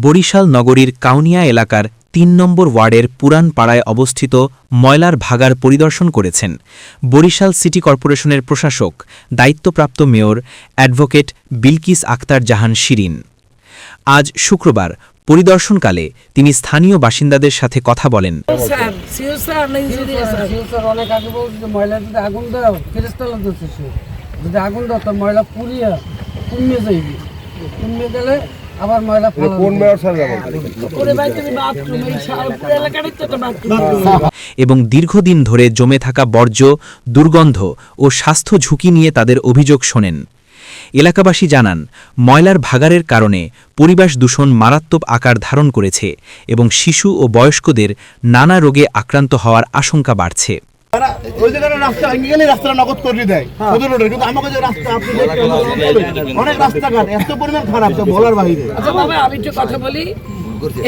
বরিশাল নগরীর কাউনিয়া এলাকার ৩ নম্বর ওয়ার্ডের পুরান পাড়ায় অবস্থিত ময়লার ভাগার পরিদর্শন করেছেন বরিশাল সিটি কর্পোরেশনের প্রশাসক, দায়িত্বপ্রাপ্ত মেয়র অ্যাডভোকেট বিলকিস আক্তার জাহান শিরিন। আজ শুক্রবার পরিদর্শনকালে তিনি স্থানীয় বাসিন্দাদের সাথে কথা বলেন। এবং দীর্ঘদিন ধরে জমে থাকা বর্জ্য, দুর্গন্ধ ও স্বাস্থ্য ঝুঁকি নিয়ে তাদের অভিযোগ শোনেন। এলাকাবাসী জানান, ময়লার ভাগাড়ের কারণে পরিবেশ দূষণ মারাত্মক আকার ধারণ করেছে এবং শিশু ও বয়স্কদের নানা রোগে আক্রান্ত হওয়ার আশঙ্কা বাড়ছে।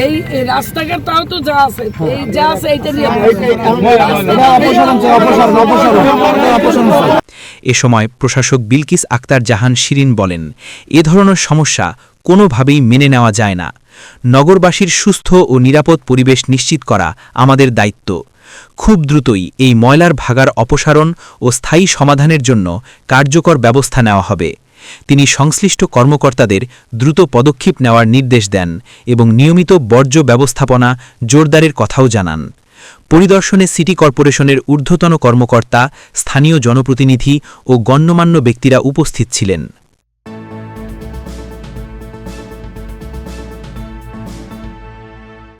এই রাস্তাঘাটটাও তো যা আছে এইটা নিয়ে এ সময় প্রশাসক বিলকিস আক্তার জাহান শিরিন বলেন, এ ধরনের সমস্যা কোনোভাবেই মেনে নেওয়া যায় না। নগরবাসীর সুস্থ ও নিরাপদ পরিবেশ নিশ্চিত করা আমাদের দায়িত্ব। খুব দ্রুতই এই ময়লার ভাগার অপসারণ ও স্থায়ী সমাধানের জন্য কার্যকর ব্যবস্থা নেওয়া হবে। তিনি সংশ্লিষ্ট কর্মকর্তাদের দ্রুত পদক্ষেপ নেওয়ার নির্দেশ দেন এবং নিয়মিত বর্জ্য ব্যবস্থাপনা জোরদারের কথাও জানান। পরিদর্শনে সিটি কর্পোরেশনের ঊর্ধ্বতন কর্মকর্তা, স্থানীয় জনপ্রতিনিধি ও গণ্যমান্য ব্যক্তিরা উপস্থিত ছিলেন।